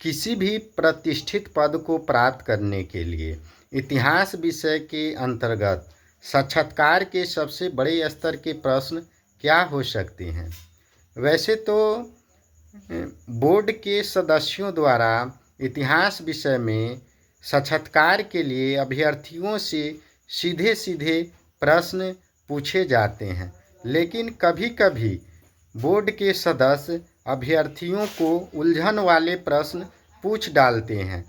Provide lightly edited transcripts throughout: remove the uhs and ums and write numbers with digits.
किसी भी प्रतिष्ठित पद को प्राप्त करने के लिए इतिहास विषय के अंतर्गत साक्षात्कार के सबसे बड़े स्तर के प्रश्न क्या हो सकते हैं? वैसे तो बोर्ड के सदस्यों द्वारा इतिहास विषय में साक्षात्कार के लिए अभ्यर्थियों से सीधे सीधे प्रश्न पूछे जाते हैं, लेकिन कभी कभी बोर्ड के सदस्य अभ्यर्थियों को उलझन वाले प्रश्न पूछ डालते हैं।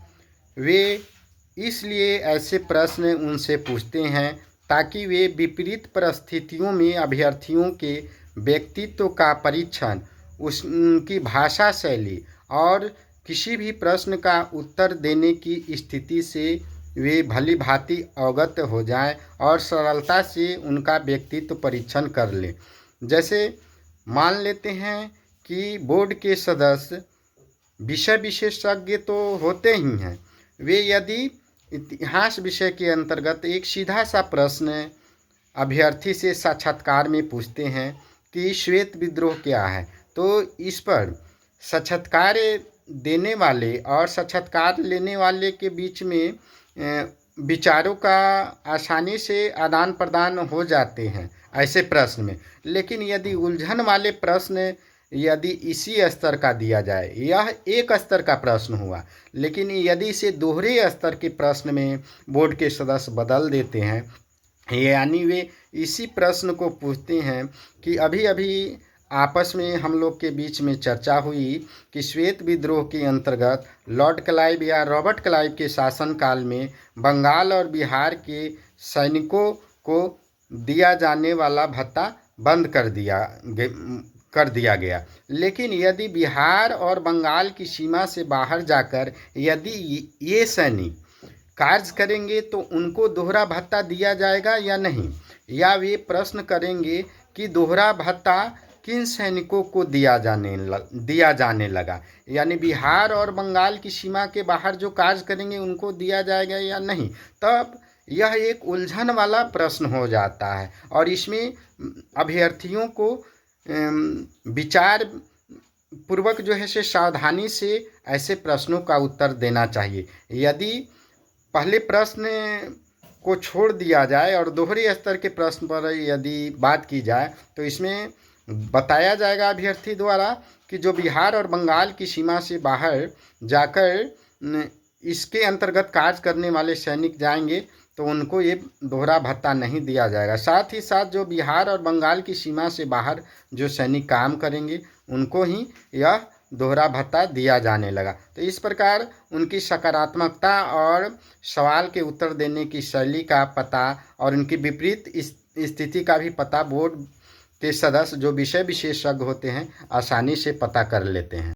वे इसलिए ऐसे प्रश्न उनसे पूछते हैं ताकि वे विपरीत परिस्थितियों में अभ्यर्थियों के व्यक्तित्व का परीक्षण, उनकी भाषा शैली और किसी भी प्रश्न का उत्तर देने की स्थिति से वे भली भांति अवगत हो जाएं और सरलता से उनका व्यक्तित्व परीक्षण कर लें। जैसे मान लेते हैं कि बोर्ड के सदस्य विषय विशेषज्ञ तो होते ही हैं। वे यदि इतिहास विषय के अंतर्गत एक सीधा सा प्रश्न अभ्यर्थी से साक्षात्कार में पूछते हैं कि श्वेत विद्रोह क्या है, तो इस पर साक्षात्कार देने वाले और साक्षात्कार लेने वाले के बीच में विचारों का आसानी से आदान प्रदान हो जाते हैं ऐसे प्रश्न में। लेकिन यदि उलझन वाले प्रश्न यदि इसी स्तर का दिया जाए, यह एक स्तर का प्रश्न हुआ, लेकिन यदि इसे दोहरे स्तर के प्रश्न में बोर्ड के सदस्य बदल देते हैं, यानी वे इसी प्रश्न को पूछते हैं कि अभी अभी आपस में हम लोग के बीच में चर्चा हुई कि श्वेत विद्रोह के अंतर्गत लॉर्ड क्लाइव या रॉबर्ट क्लाइव के शासनकाल में बंगाल और बिहार के सैनिकों को दिया जाने वाला भत्ता बंद कर दिया गया। लेकिन यदि बिहार और बंगाल की सीमा से बाहर जाकर यदि ये सैनिक कार्य करेंगे तो उनको दोहरा भत्ता दिया जाएगा या नहीं, या वे प्रश्न करेंगे कि दोहरा भत्ता किन सैनिकों को दिया जाने लगा, यानी बिहार और बंगाल की सीमा के बाहर जो कार्य करेंगे उनको दिया जाएगा या नहीं। तब यह एक उलझन वाला प्रश्न हो जाता है और इसमें अभ्यर्थियों को विचार पूर्वक जो है से सावधानी से ऐसे प्रश्नों का उत्तर देना चाहिए। यदि पहले प्रश्न को छोड़ दिया जाए और दोहरे स्तर के प्रश्न पर यदि बात की जाए तो इसमें बताया जाएगा अभ्यर्थी द्वारा कि जो बिहार और बंगाल की सीमा से बाहर जाकर इसके अंतर्गत कार्य करने वाले सैनिक जाएंगे तो उनको ये दोहरा भत्ता नहीं दिया जाएगा। साथ ही साथ जो बिहार और बंगाल की सीमा से बाहर जो सैनिक काम करेंगे उनको ही यह दोहरा भत्ता दिया जाने लगा। तो इस प्रकार उनकी सकारात्मकता और सवाल के उत्तर देने की शैली का पता और उनकी विपरीत स्थिति का भी पता बोर्ड के सदस्य जो विषय विशेषज्ञ होते हैं आसानी से पता कर लेते हैं।